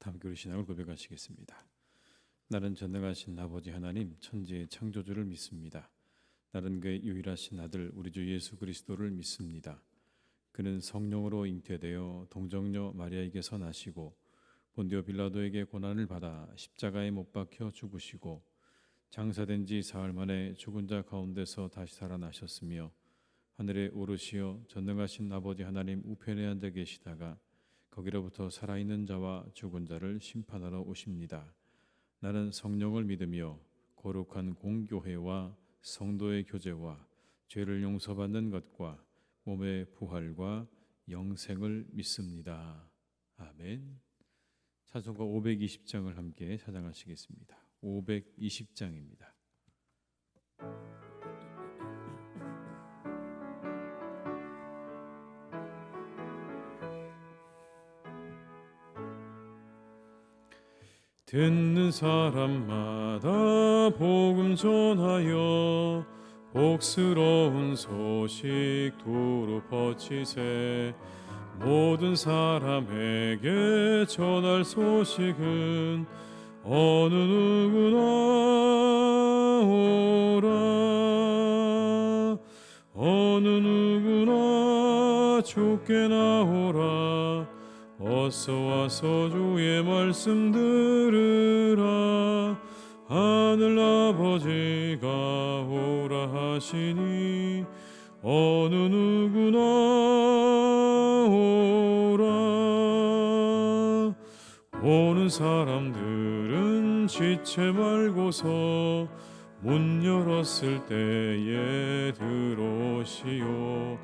다 함께 우리 신앙을 고백하시겠습니다. 나는 전능하신 아버지 하나님 천지의 창조주를 믿습니다. 나는 그의 유일하신 아들 우리 주 예수 그리스도를 믿습니다. 그는 성령으로 잉태되어 동정녀 마리아에게서 나시고 본디오 빌라도에게 고난을 받아 십자가에 못 박혀 죽으시고 장사된 지 사흘 만에 죽은 자 가운데서 다시 살아나셨으며 하늘에 오르시어 전능하신 아버지 하나님 우편에 앉아 계시다가 거기로부터 살아있는 자와 죽은 자를 심판하러 오십니다. 나는 성령을 믿으며 거룩한 공교회와 성도의 교제와 죄를 용서받는 것과 몸의 부활과 영생을 믿습니다. 아멘. 찬송가 520장을 함께 찬양하시겠습니다. 520장입니다. 듣는 사람마다 복음 전하여 복스러운 소식 두루 퍼치세. 모든 사람에게 전할 소식은 어느 누구나 오라. 어느 누구나 주께 나오라. 어서 와서 주의 말씀 들으라. 하늘 아버지가 오라 하시니 어느 누구나 오라. 오는 사람들은 지체 말고서 문 열었을 때에 들어오시오.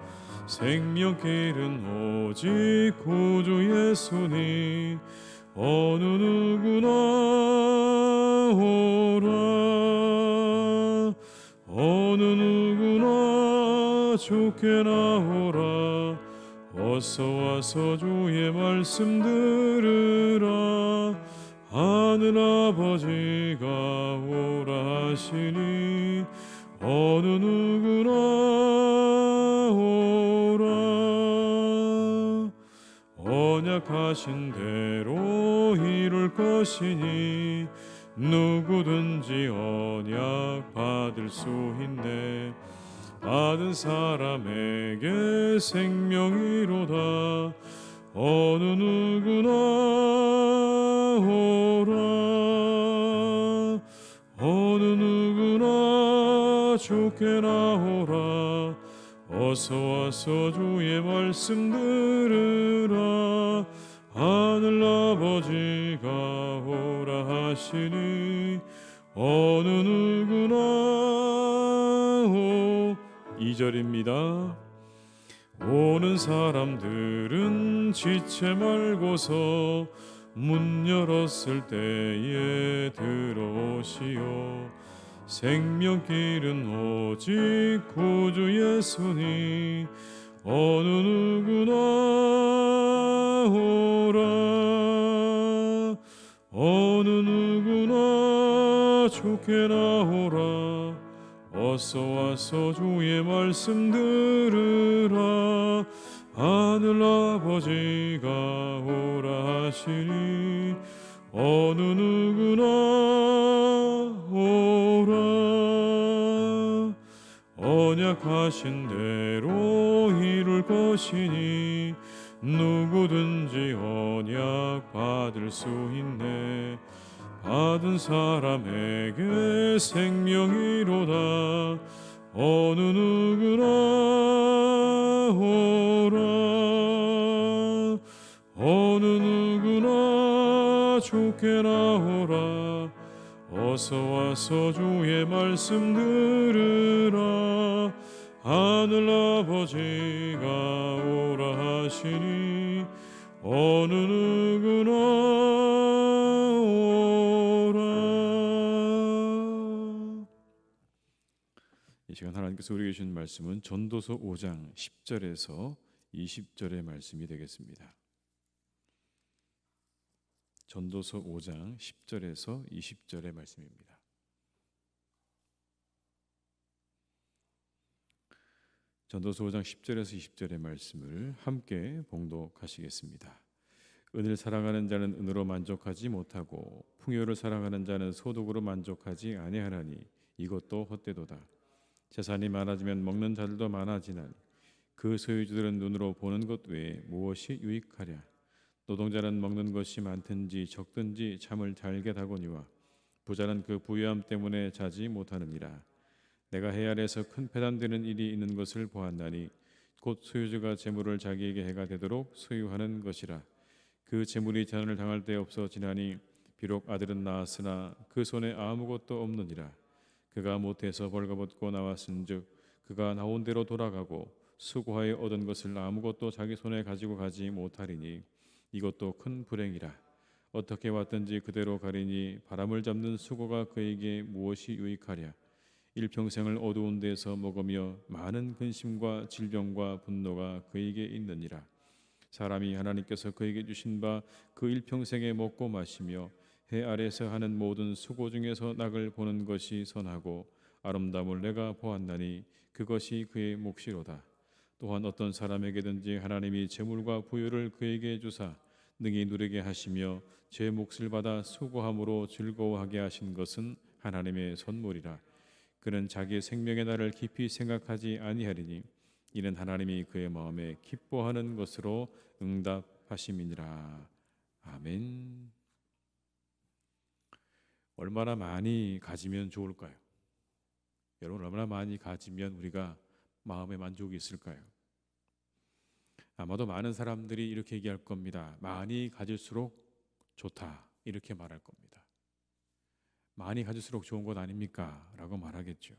생명길은 오직 구주 예수니 어느 누구나 오라. 어느 누구나 주께 나오라. 어서 와서 주의 말씀 들으라. 하늘 아버지가 오라 하시니 어느 누구나 오라. 언약하신 대로 이룰 것이니 누구든지 언약 받을 수 있네. 받은 사람에게 생명이로다. 어느 누구나 오라. 어느 누구나 주께 나오라. 어서 와서 주의 말씀 들으라. 하늘 아버지가 오라 하시니 어느 누구나 2절입니다. 오는 사람들은 지체 말고서 문 열었을 때에 들어오시오. 생명길은 오직 구주 예수니 어느 누구나 오라. 어느 누구나 주께 나오라. 어서 와서 주의 말씀 들으라. 하늘 아버지가 오라 하시니 어느 누구나 오라. 언약하신 대로 이룰 것이니 누구든지 언약 받을 수 있네. 받은 사람에게 생명이로다. 어느 누구나 오라. 어느 누구나 주께 나오라. 어서 와서 주의 말씀 들으라. 하늘 아버지가 오라 하시니 어느 누구나 오라. 이 시간 하나님께서 우리에게 주신 말씀은 전도서 5장 10절에서 20절의 말씀이 되겠습니다. 전도서 5장 10절에서 20절의 말씀입니다. 전도서 5장 10절에서 20절의 말씀을 함께 봉독하시겠습니다. 은을 사랑하는 자는 은으로 만족하지 못하고 풍요를 사랑하는 자는 소득으로 만족하지 아니하나니 이것도 헛되도다. 재산이 많아지면 먹는 자들도 많아지나니 그 소유주들은 눈으로 보는 것 외에 무엇이 유익하랴. 노동자는 먹는 것이 많든지 적든지 잠을 잘게 다거니와 부자는 그 부유함 때문에 자지 못하느니라. 내가 해 아래에서 큰 패단되는 일이 있는 것을 보았나니 곧 소유주가 재물을 자기에게 해가 되도록 소유하는 것이라. 그 재물이 재난을 당할 때 없어지나니 비록 아들은 낳았으나 그 손에 아무것도 없느니라. 그가 못해서 벌거벗고 나왔은즉 그가 나온 대로 돌아가고 수고하여 얻은 것을 아무것도 자기 손에 가지고 가지 못하리니 이것도 큰 불행이라. 어떻게 왔든지 그대로 가리니 바람을 잡는 수고가 그에게 무엇이 유익하랴. 일평생을 어두운 데서 먹으며 많은 근심과 질병과 분노가 그에게 있느니라. 사람이 하나님께서 그에게 주신 바 그 일평생에 먹고 마시며 해 아래서 하는 모든 수고 중에서 낙을 보는 것이 선하고 아름다움을 내가 보았나니 그것이 그의 몫이로다. 또한 어떤 사람에게든지 하나님이 재물과 부유를 그에게 주사 능히 누리게 하시며 제 몫을 받아 수고함으로 즐거워하게 하신 것은 하나님의 선물이라. 그는 자기의 생명의 날을 깊이 생각하지 아니하리니 이는 하나님이 그의 마음에 기뻐하는 것으로 응답하심이니라. 아멘. 얼마나 많이 가지면 좋을까요? 여러분, 얼마나 많이 가지면 우리가 마음에 만족이 있을까요? 아마도 많은 사람들이 이렇게 얘기할 겁니다. 많이 가질수록 좋다, 이렇게 말할 겁니다. 많이 가질수록 좋은 것 아닙니까? 라고 말하겠죠.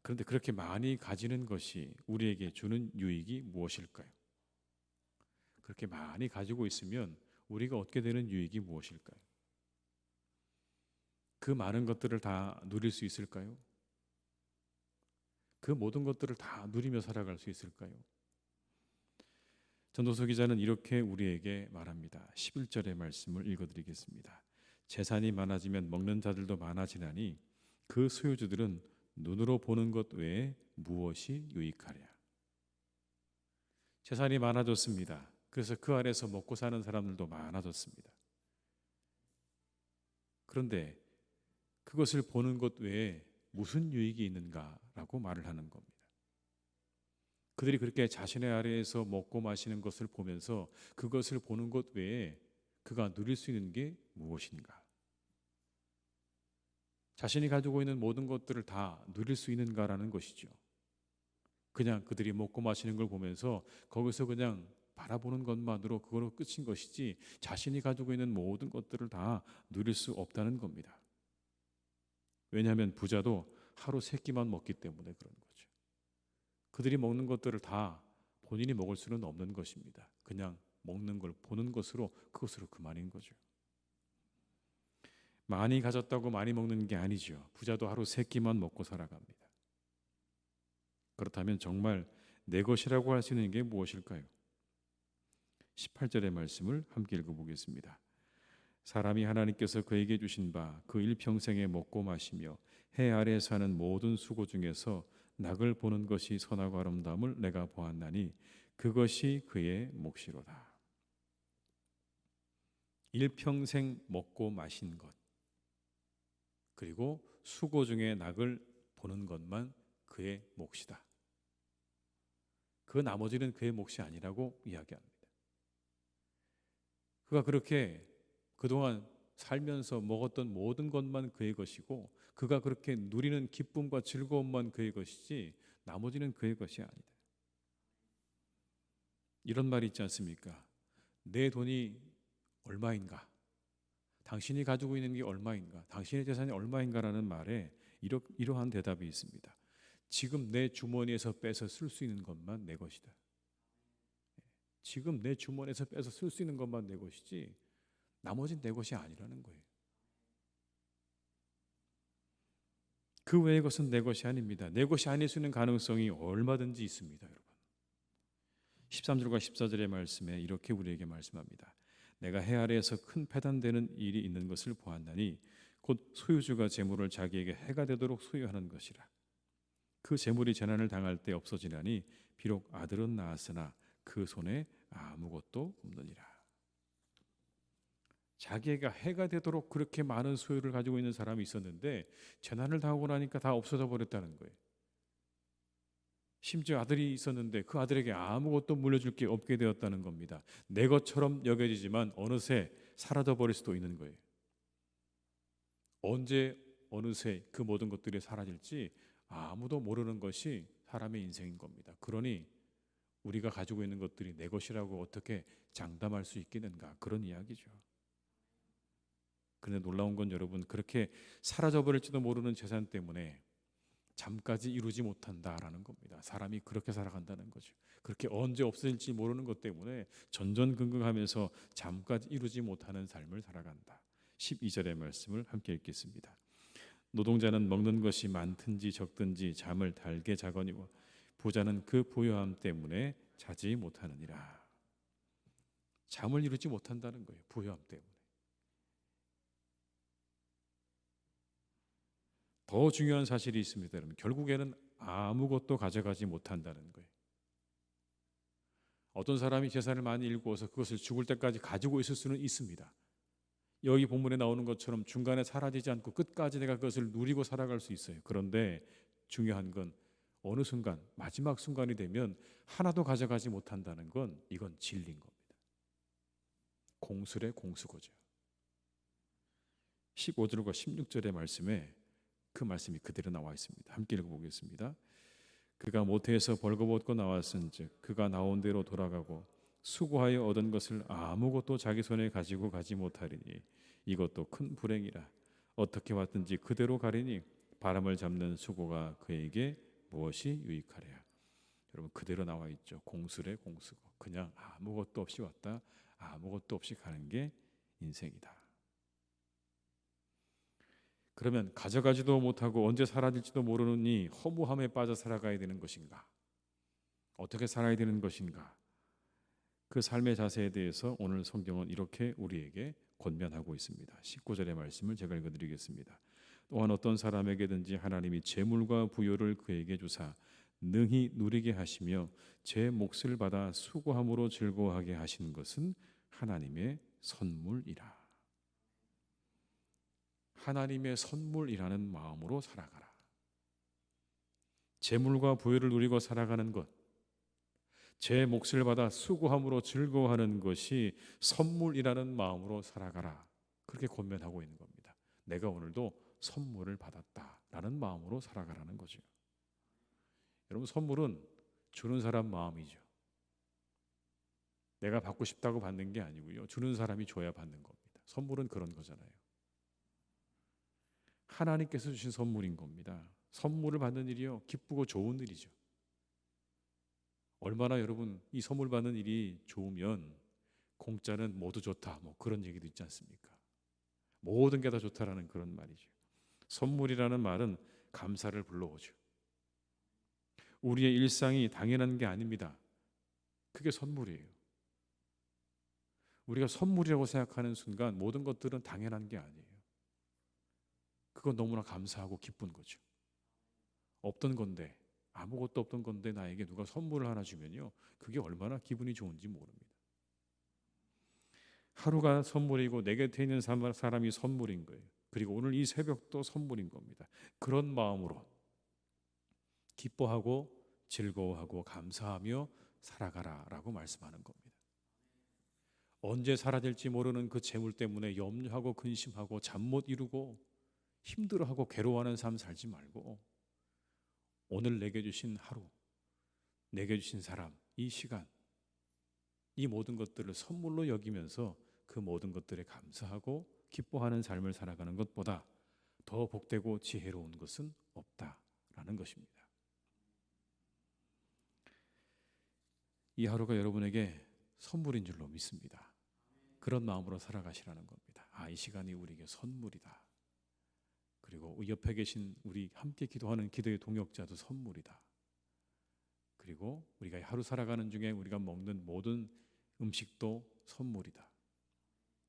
그런데 그렇게 많이 가지는 것이 우리에게 주는 유익이 무엇일까요? 그렇게 많이 가지고 있으면 우리가 얻게 되는 유익이 무엇일까요? 그 많은 것들을 다 누릴 수 있을까요? 그 모든 것들을 다 누리며 살아갈 수 있을까요? 전도서 기자는 이렇게 우리에게 말합니다. 11절의 말씀을 읽어드리겠습니다. 재산이 많아지면 먹는 자들도 많아지나니 그 소유주들은 눈으로 보는 것 외에 무엇이 유익하랴. 재산이 많아졌습니다. 그래서 그 안에서 먹고 사는 사람들도 많아졌습니다. 그런데 그것을 보는 것 외에 무슨 유익이 있는가라고 말을 하는 겁니다. 그들이 그렇게 자신의 아래에서 먹고 마시는 것을 보면서 그것을 보는 것 외에 그가 누릴 수 있는 게 무엇인가? 자신이 가지고 있는 모든 것들을 다 누릴 수 있는가라는 것이죠. 그냥 그들이 먹고 마시는 걸 보면서 거기서 그냥 바라보는 것만으로 그거로 끝인 것이지 자신이 가지고 있는 모든 것들을 다 누릴 수 없다는 겁니다. 왜냐하면 부자도 하루 세 끼만 먹기 때문에 그런 거죠. 그들이 먹는 것들을 다 본인이 먹을 수는 없는 것입니다. 그냥 먹는 걸 보는 것으로 그것으로 그만인 거죠. 많이 가졌다고 많이 먹는 게 아니죠. 부자도 하루 세 끼만 먹고 살아갑니다. 그렇다면 정말 내 것이라고 할 수 있는 게 무엇일까요? 18절의 말씀을 함께 읽어보겠습니다. 사람이 하나님께서 그에게 주신 바 그 일평생에 먹고 마시며 해 아래 사는 모든 수고 중에서 낙을 보는 것이 선하고 아름다움을 내가 보았나니 그것이 그의 몫이로다. 일평생 먹고 마신 것 그리고 수고 중에 낙을 보는 것만 그의 몫이다. 그 나머지는 그의 몫이 아니라고 이야기합니다. 그가 그렇게 그동안 살면서 먹었던 모든 것만 그의 것이고 그가 그렇게 누리는 기쁨과 즐거움만 그의 것이지 나머지는 그의 것이 아니다. 이런 말이 있지 않습니까? 내 돈이 얼마인가? 당신이 가지고 있는 게 얼마인가? 당신의 재산이 얼마인가라는 말에 이러한 대답이 있습니다. 지금 내 주머니에서 빼서 쓸 수 있는 것만 내 것이다. 지금 내 주머니에서 빼서 쓸 수 있는 것만 내 것이지 나머지는 내 것이 아니라는 거예요. 그 외의 것은 내 것이 아닙니다. 내 것이 아닐 수 있는 가능성이 얼마든지 있습니다, 여러분. 13절과 14절의 말씀에 이렇게 우리에게 말씀합니다. 내가 해 아래에서 큰 패단되는 일이 있는 것을 보았나니 곧 소유주가 재물을 자기에게 해가 되도록 소유하는 것이라. 그 재물이 재난을 당할 때 없어지나니 비록 아들은 낳았으나 그 손에 아무것도 없느니라. 자기가 해가 되도록 그렇게 많은 소유를 가지고 있는 사람이 있었는데 재난을 당하고 나니까 다 없어져 버렸다는 거예요. 심지어 아들이 있었는데 그 아들에게 아무것도 물려줄 게 없게 되었다는 겁니다. 내 것처럼 여겨지지만 어느새 사라져 버릴 수도 있는 거예요. 언제 어느새 그 모든 것들이 사라질지 아무도 모르는 것이 사람의 인생인 겁니다. 그러니 우리가 가지고 있는 것들이 내 것이라고 어떻게 장담할 수 있겠는가, 그런 이야기죠. 그런데 놀라운 건 여러분, 그렇게 사라져 버릴지도 모르는 재산 때문에 잠까지 이루지 못한다라는 겁니다. 사람이 그렇게 살아간다는 거죠. 그렇게 언제 없어질지 모르는 것 때문에 전전긍긍하면서 잠까지 이루지 못하는 삶을 살아간다. 12절의 말씀을 함께 읽겠습니다. 노동자는 먹는 것이 많든지 적든지 잠을 달게 자거니와 부자는 그 부요함 때문에 자지 못하느니라. 잠을 이루지 못한다는 거예요. 부요함 때문에. 더 중요한 사실이 있습니다. 여러분, 결국에는 아무것도 가져가지 못한다는 거예요. 어떤 사람이 재산을 많이 일구어서 그것을 죽을 때까지 가지고 있을 수는 있습니다. 여기 본문에 나오는 것처럼 중간에 사라지지 않고 끝까지 내가 그것을 누리고 살아갈 수 있어요. 그런데 중요한 건 어느 순간, 마지막 순간이 되면 하나도 가져가지 못한다는 건 이건 진리인 겁니다. 공술의 공수거죠. 15절과 16절의 말씀에 그 말씀이 그대로 나와 있습니다. 함께 읽어보겠습니다. 그가 모태에서 벌거벗고 나왔은즉 그가 나온 대로 돌아가고 수고하여 얻은 것을 아무것도 자기 손에 가지고 가지 못하리니 이것도 큰 불행이라. 어떻게 왔든지 그대로 가리니 바람을 잡는 수고가 그에게 무엇이 유익하랴. 여러분, 그대로 나와 있죠. 공술의 공수고. 그냥 아무것도 없이 왔다 아무것도 없이 가는 게 인생이다. 그러면 가져가지도 못하고 언제 사라질지도 모르니 허무함에 빠져 살아가야 되는 것인가? 어떻게 살아야 되는 것인가? 그 삶의 자세에 대해서 오늘 성경은 이렇게 우리에게 권면하고 있습니다. 19절의 말씀을 제가 읽어드리겠습니다. 또한 어떤 사람에게든지 하나님이 재물과 부요를 그에게 주사 능히 누리게 하시며 제 몫을 받아 수고함으로 즐거워하게 하신 것은 하나님의 선물이라. 하나님의 선물이라는 마음으로 살아가라. 재물과 부요를 누리고 살아가는 것, 제 몫을 받아 수고함으로 즐거워하는 것이 선물이라는 마음으로 살아가라. 그렇게 권면하고 있는 겁니다. 내가 오늘도 선물을 받았다라는 마음으로 살아가라는 거죠. 여러분, 선물은 주는 사람 마음이죠. 내가 받고 싶다고 받는 게 아니고요. 주는 사람이 줘야 받는 겁니다. 선물은 그런 거잖아요. 하나님께서 주신 선물인 겁니다. 선물을 받는 일이요, 기쁘고 좋은 일이죠. 얼마나 여러분 이 선물 받는 일이 좋으면 공짜는 모두 좋다, 뭐 그런 얘기도 있지 않습니까? 모든 게 다 좋다라는 그런 말이죠. 선물이라는 말은 감사를 불러오죠. 우리의 일상이 당연한 게 아닙니다. 그게 선물이에요. 우리가 선물이라고 생각하는 순간 모든 것들은 당연한 게 아니에요. 그건 너무나 감사하고 기쁜 거죠. 없던 건데, 아무것도 없던 건데 나에게 누가 선물을 하나 주면요, 그게 얼마나 기분이 좋은지 모릅니다. 하루가 선물이고 내 곁에 있는 사람이 선물인 거예요. 그리고 오늘 이 새벽도 선물인 겁니다. 그런 마음으로 기뻐하고 즐거워하고 감사하며 살아가라라고 말씀하는 겁니다. 언제 사라질지 모르는 그 재물 때문에 염려하고 근심하고 잠 못 이루고 힘들어하고 괴로워하는 삶 살지 말고 오늘 내게 주신 하루, 내게 주신 사람, 이 시간, 이 모든 것들을 선물로 여기면서 그 모든 것들에 감사하고 기뻐하는 삶을 살아가는 것보다 더 복되고 지혜로운 것은 없다라는 것입니다. 이 하루가 여러분에게 선물인 줄로 믿습니다. 그런 마음으로 살아가시라는 겁니다. 이 시간이 우리에게 선물이다. 그리고 옆에 계신 우리 함께 기도하는 기도의 동역자도 선물이다. 그리고 우리가 하루 살아가는 중에 우리가 먹는 모든 음식도 선물이다.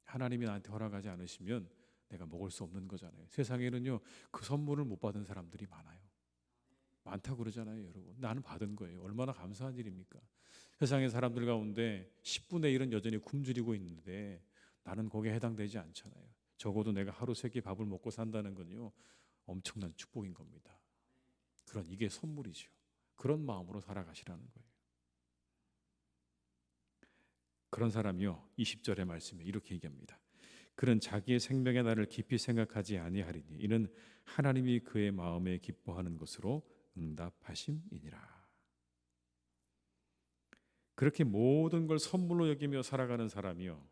하나님이 나한테 허락하지 않으시면 내가 먹을 수 없는 거잖아요. 세상에는요, 그 선물을 못 받은 사람들이 많아요. 많다고 그러잖아요, 여러분. 나는 받은 거예요. 얼마나 감사한 일입니까? 세상의 사람들 가운데 10분의 1은 여전히 굶주리고 있는데 나는 거기에 해당되지 않잖아요. 적어도 내가 하루 3끼 밥을 먹고 산다는 건요, 엄청난 축복인 겁니다. 이게 선물이죠. 그런 마음으로 살아가시라는 거예요. 그런 사람이요, 20절의 말씀에 이렇게 얘기합니다. 그는 자기의 생명의 날을 깊이 생각하지 아니하리니 이는 하나님이 그의 마음에 기뻐하는 것으로 응답하심이니라. 그렇게 모든 걸 선물로 여기며 살아가는 사람이요,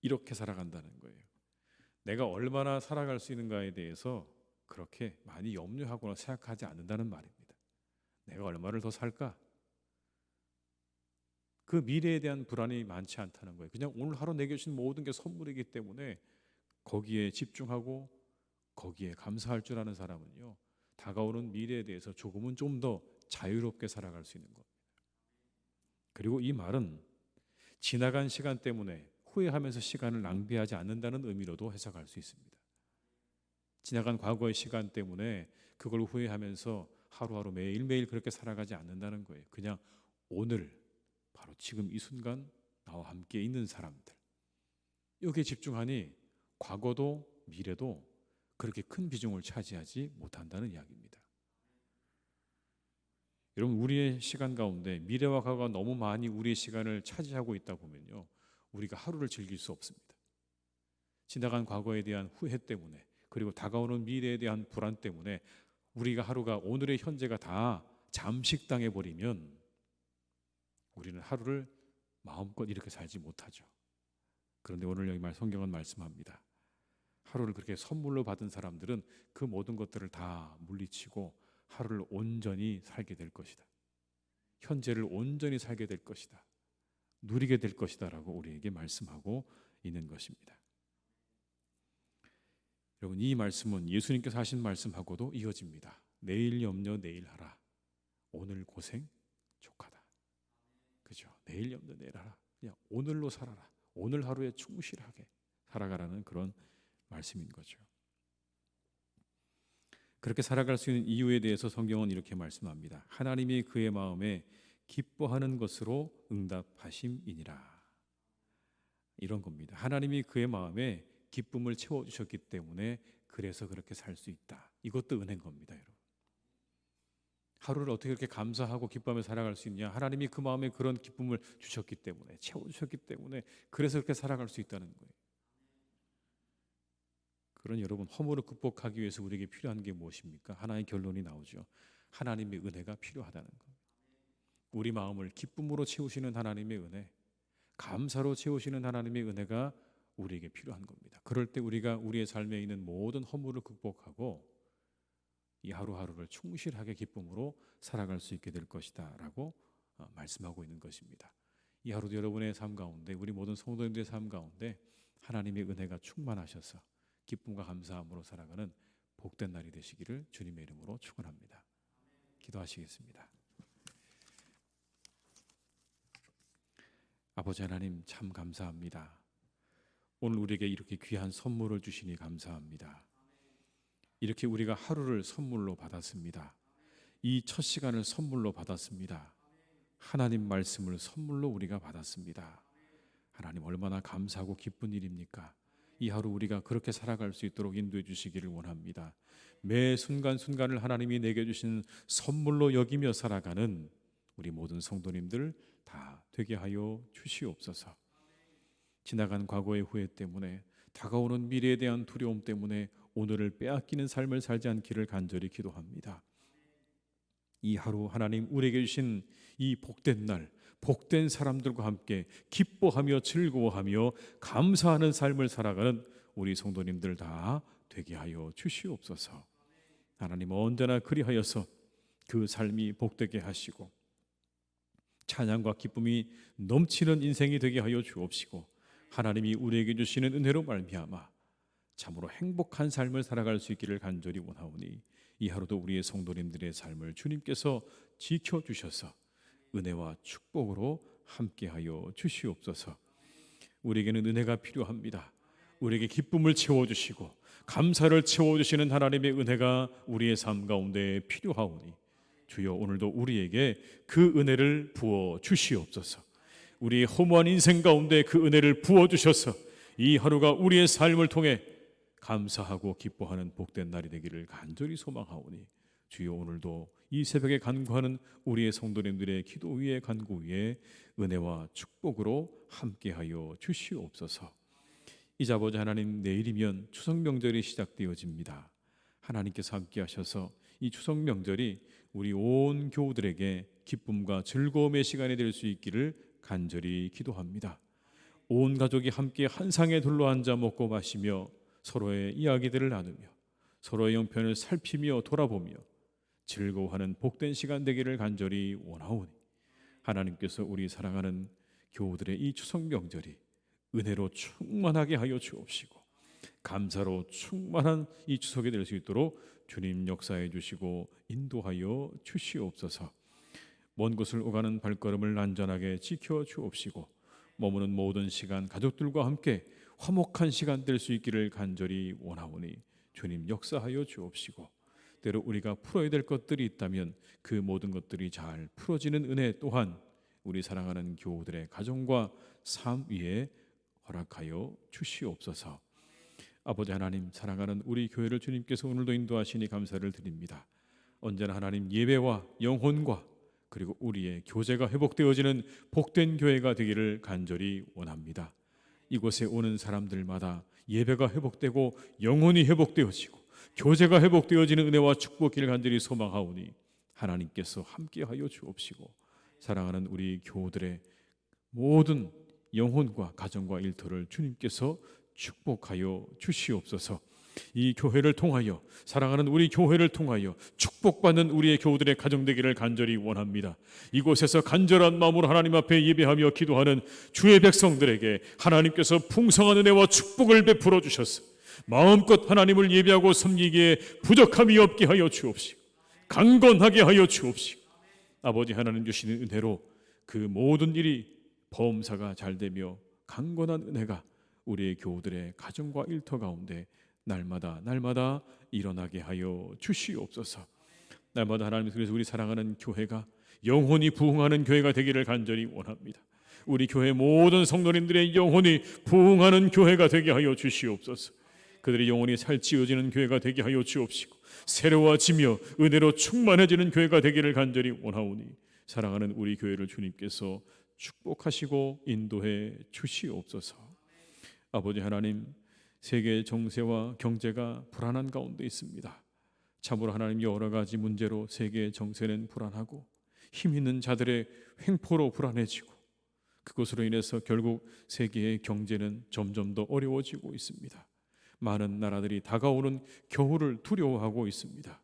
이렇게 살아간다는 거예요. 내가 얼마나 살아갈 수 있는가에 대해서 그렇게 많이 염려하거나 생각하지 않는다는 말입니다. 내가 얼마를 더 살까? 그 미래에 대한 불안이 많지 않다는 거예요. 그냥 오늘 하루 내게 주신 모든 게 선물이기 때문에 거기에 집중하고 거기에 감사할 줄 아는 사람은요, 다가오는 미래에 대해서 조금은 좀 더 자유롭게 살아갈 수 있는 겁니다. 그리고 이 말은 지나간 시간 때문에 후회하면서 시간을 낭비하지 않는다는 의미로도 해석할 수 있습니다. 지나간 과거의 시간 때문에 그걸 후회하면서 하루하루 매일매일 그렇게 살아가지 않는다는 거예요. 그냥 오늘 바로 지금 이 순간 나와 함께 있는 사람들, 여기에 집중하니 과거도 미래도 그렇게 큰 비중을 차지하지 못한다는 이야기입니다. 여러분, 우리의 시간 가운데 미래와 과거가 너무 많이 우리의 시간을 차지하고 있다 보면요, 우리가 하루를 즐길 수 없습니다. 지나간 과거에 대한 후회 때문에, 그리고 다가오는 미래에 대한 불안 때문에 우리가 하루가, 오늘의 현재가 다 잠식당해 버리면 우리는 하루를 마음껏 이렇게 살지 못하죠. 그런데 오늘 여기 성경은 말씀합니다. 하루를 그렇게 선물로 받은 사람들은 그 모든 것들을 다 물리치고 하루를 온전히 살게 될 것이다. 현재를 온전히 살게 될 것이다. 누리게 될 것이다 라고 우리에게 말씀하고 있는 것입니다. 여러분, 이 말씀은 예수님께서 하신 말씀하고도 이어집니다. 내일 염려 내일 하라. 오늘 고생 족하다. 그죠? 내일 염려 내일 하라. 그냥 오늘로 살아라. 오늘 하루에 충실하게 살아가라는 그런 말씀인 거죠. 그렇게 살아갈 수 있는 이유에 대해서 성경은 이렇게 말씀합니다. 하나님이 그의 마음에 기뻐하는 것으로 응답하심이니라. 이런 겁니다. 하나님이 그의 마음에 기쁨을 채워주셨기 때문에 그래서 그렇게 살 수 있다. 이것도 은혜인 겁니다, 여러분. 하루를 어떻게 그렇게 감사하고 기뻐하며 살아갈 수 있냐? 하나님이 그 마음에 그런 기쁨을 주셨기 때문에, 채워주셨기 때문에 그래서 그렇게 살아갈 수 있다는 거예요. 그런 여러분, 허물을 극복하기 위해서 우리에게 필요한 게 무엇입니까? 하나의 결론이 나오죠. 하나님의 은혜가 필요하다는 것. 우리 마음을 기쁨으로 채우시는 하나님의 은혜, 감사로 채우시는 하나님의 은혜가 우리에게 필요한 겁니다. 그럴 때 우리가 우리의 삶에 있는 모든 허물을 극복하고 이 하루하루를 충실하게 기쁨으로 살아갈 수 있게 될 것이다 라고 말씀하고 있는 것입니다. 이 하루도 여러분의 삶 가운데, 우리 모든 성도님들의 삶 가운데 하나님의 은혜가 충만하셔서 기쁨과 감사함으로 살아가는 복된 날이 되시기를 주님의 이름으로 축원합니다. 기도하시겠습니다. 아버지 하나님, 참 감사합니다. 오늘 우리에게 이렇게 귀한 선물을 주시니 감사합니다. 이렇게 우리가 하루를 선물로 받았습니다. 이 첫 시간을 선물로 받았습니다. 하나님 말씀을 선물로 우리가 받았습니다. 하나님, 얼마나 감사하고 기쁜 일입니까? 이 하루 우리가 그렇게 살아갈 수 있도록 인도해 주시기를 원합니다. 매 순간순간을 하나님이 내게 주신 선물로 여기며 살아가는 우리 모든 성도님들 다 되게 하여 주시옵소서. 지나간 과거의 후회 때문에, 다가오는 미래에 대한 두려움 때문에 오늘을 빼앗기는 삶을 살지 않기를 간절히 기도합니다. 이 하루 하나님 우리에게 주신 이 복된 날, 복된 사람들과 함께 기뻐하며 즐거워하며 감사하는 삶을 살아가는 우리 성도님들 다 되게 하여 주시옵소서. 하나님, 언제나 그리하여서 그 삶이 복되게 하시고 찬양과 기쁨이 넘치는 인생이 되게 하여 주옵시고, 하나님이 우리에게 주시는 은혜로 말미암아 참으로 행복한 삶을 살아갈 수 있기를 간절히 원하오니 이 하루도 우리의 성도님들의 삶을 주님께서 지켜주셔서 은혜와 축복으로 함께하여 주시옵소서. 우리에게는 은혜가 필요합니다. 우리에게 기쁨을 채워주시고 감사를 채워주시는 하나님의 은혜가 우리의 삶 가운데 필요하오니 주여 오늘도 우리에게 그 은혜를 부어 주시옵소서. 우리의 허무한 인생 가운데 그 은혜를 부어 주셔서 이 하루가 우리의 삶을 통해 감사하고 기뻐하는 복된 날이 되기를 간절히 소망하오니 주여 오늘도 이 새벽에 간구하는 우리의 성도님들의 기도 위에 간구 위에 은혜와 축복으로 함께하여 주시옵소서. 이제 아버지 하나님, 내일이면 추석 명절이 시작되어집니다. 하나님께서 함께하셔서 이 추석 명절이 우리 온 교우들에게 기쁨과 즐거움의 시간이 될 수 있기를 간절히 기도합니다. 온 가족이 함께 한 상에 둘러앉아 먹고 마시며 서로의 이야기들을 나누며 서로의 형편을 살피며 돌아보며 즐거워하는 복된 시간 되기를 간절히 원하오니 하나님께서 우리 사랑하는 교우들의 이 추석 명절이 은혜로 충만하게 하여 주옵시고 감사로 충만한 이 추석이 될 수 있도록 주님 역사해 주시고 인도하여 주시옵소서. 먼 곳을 오가는 발걸음을 안전하게 지켜 주옵시고 머무는 모든 시간 가족들과 함께 화목한 시간 될 수 있기를 간절히 원하오니 주님 역사하여 주옵시고 때로 우리가 풀어야 될 것들이 있다면 그 모든 것들이 잘 풀어지는 은혜 또한 우리 사랑하는 교우들의 가정과 삶 위에 허락하여 주시옵소서. 아버지 하나님, 사랑하는 우리 교회를 주님께서 오늘도 인도하시니 감사를 드립니다. 언제나 하나님 예배와 영혼과 그리고 우리의 교제가 회복되어지는 복된 교회가 되기를 간절히 원합니다. 이곳에 오는 사람들마다 예배가 회복되고 영혼이 회복되어지고 교제가 회복되어지는 은혜와 축복기를 간절히 소망하오니 하나님께서 함께하여 주옵시고 사랑하는 우리 교우들의 모든 영혼과 가정과 일터를 주님께서 축복하여 주시옵소서. 이 교회를 통하여 사랑하는 우리 교회를 통하여 축복받는 우리의 교우들의 가정 되기를 간절히 원합니다. 이곳에서 간절한 마음으로 하나님 앞에 예배하며 기도하는 주의 백성들에게 하나님께서 풍성한 은혜와 축복을 베풀어 주셔서 마음껏 하나님을 예배하고 섬기기에 부족함이 없게 하여 주옵시고 강건하게 하여 주옵시고 아버지 하나님 주시는 은혜로 그 모든 일이 범사가 잘되며 강건한 은혜가 우리의 교우들의 가정과 일터 가운데 날마다 일어나게 하여 주시옵소서. 날마다 하나님, 그래서 우리 사랑하는 교회가 영혼이 부흥하는 교회가 되기를 간절히 원합니다. 우리 교회 모든 성도님들의 영혼이 부흥하는 교회가 되게 하여 주시옵소서. 그들의 영혼이 살찌워지는 교회가 되게 하여 주옵시고 새로워지며 은혜로 충만해지는 교회가 되기를 간절히 원하오니 사랑하는 우리 교회를 주님께서 축복하시고 인도해 주시옵소서. 아버지 하나님, 세계의 정세와 경제가 불안한 가운데 있습니다. 참으로 하나님 여러 가지 문제로 세계의 정세는 불안하고 힘 있는 자들의 횡포로 불안해지고 그것으로 인해서 결국 세계의 경제는 점점 더 어려워지고 있습니다. 많은 나라들이 다가오는 겨울을 두려워하고 있습니다.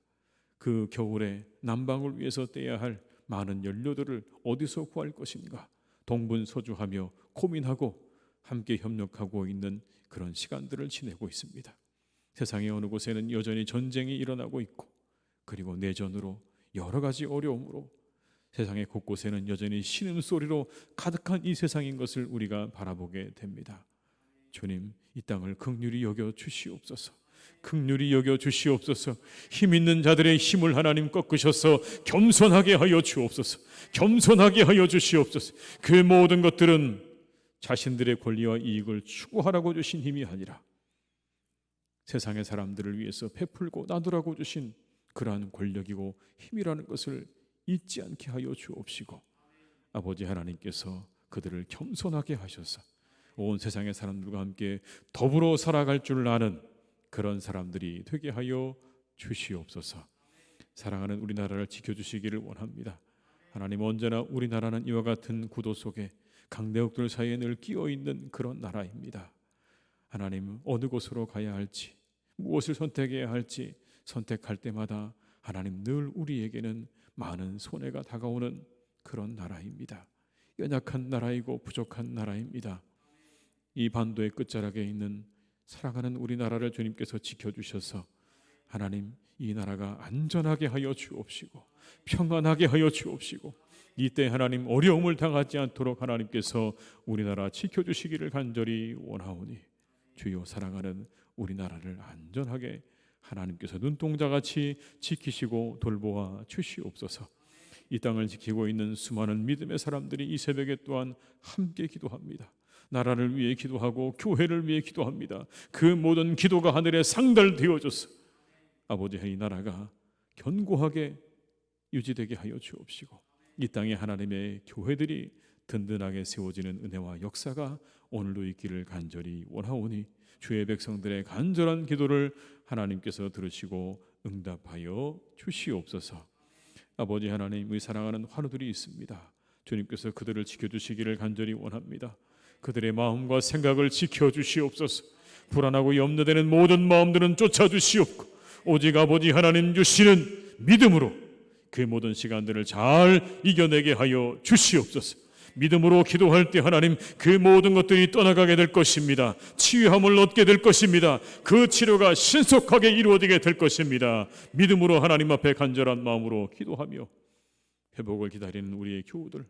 그 겨울에 난방을 위해서 떼야 할 많은 연료들을 어디서 구할 것인가 동분서주하며 고민하고 함께 협력하고 있는 그런 시간들을 지내고 있습니다. 세상의 어느 곳에는 여전히 전쟁이 일어나고 있고 그리고 내전으로 여러 가지 어려움으로 세상의 곳곳에는 여전히 신음소리로 가득한 이 세상인 것을 우리가 바라보게 됩니다. 주님, 이 땅을 긍휼히 여겨 주시옵소서. 긍휼히 여겨 주시옵소서. 힘 있는 자들의 힘을 하나님 꺾으셔서 겸손하게 하여 주옵소서. 겸손하게 하여 주시옵소서. 그 모든 것들은 자신들의 권리와 이익을 추구하라고 주신 힘이 아니라 세상의 사람들을 위해서 베풀고 나누라고 주신 그러한 권력이고 힘이라는 것을 잊지 않게 하여 주옵시고 아버지 하나님께서 그들을 겸손하게 하셔서 온 세상의 사람들과 함께 더불어 살아갈 줄 아는 그런 사람들이 되게 하여 주시옵소서. 사랑하는 우리나라를 지켜주시기를 원합니다. 하나님, 언제나 우리나라는 이와 같은 구도 속에 강대국들 사이에 늘 끼어있는 그런 나라입니다. 하나님, 어느 곳으로 가야 할지 무엇을 선택해야 할지 선택할 때마다 하나님 늘 우리에게는 많은 손해가 다가오는 그런 나라입니다. 연약한 나라이고 부족한 나라입니다. 이 반도의 끝자락에 있는 사랑하는 우리나라를 주님께서 지켜주셔서 하나님 이 나라가 안전하게 하여 주옵시고 평안하게 하여 주옵시고 이때 하나님 어려움을 당하지 않도록 하나님께서 우리나라 지켜주시기를 간절히 원하오니 주여 사랑하는 우리나라를 안전하게 하나님께서 눈동자같이 지키시고 돌보아 주시옵소서. 이 땅을 지키고 있는 수많은 믿음의 사람들이 이 새벽에 또한 함께 기도합니다. 나라를 위해 기도하고 교회를 위해 기도합니다. 그 모든 기도가 하늘에 상달되어져서 아버지, 이 나라가 견고하게 유지되게 하여 주옵시고, 이 땅에 하나님의 교회들이 든든하게 세워지는 은혜와 역사가 오늘도 있기를 간절히 원하오니 주의 백성들의 간절한 기도를 하나님께서 들으시고 응답하여 주시옵소서. 아버지 하나님, 우리 사랑하는 환우들이 있습니다. 주님께서 그들을 지켜주시기를 간절히 원합니다. 그들의 마음과 생각을 지켜주시옵소서. 불안하고 염려되는 모든 마음들은 쫓아주시옵고, 오직 아버지 하나님 주시는 믿음으로 그 모든 시간들을 잘 이겨내게 하여 주시옵소서. 믿음으로 기도할 때 하나님, 그 모든 것들이 떠나가게 될 것입니다. 치유함을 얻게 될 것입니다. 그 치료가 신속하게 이루어지게 될 것입니다. 믿음으로 하나님 앞에 간절한 마음으로 기도하며 회복을 기다리는 우리의 교우들,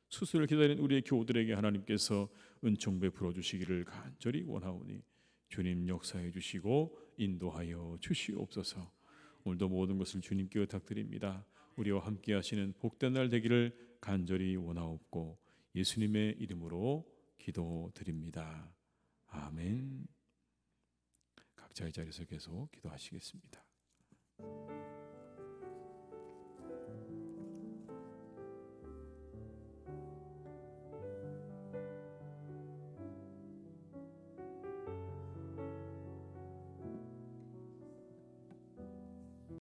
수술을 기다리는 우리의 교우들에게 하나님께서 은총 베풀어 주시기를 간절히 원하오니 주님 역사해 주시고 인도하여 주시옵소서. 오늘도 모든 것을 주님께 의탁드립니다. 우리와 함께 하시는 복된 날 되기를 간절히 원하옵고 예수님의 이름으로 기도드립니다. 아멘. 각자의 자리에서 계속 기도하시겠습니다.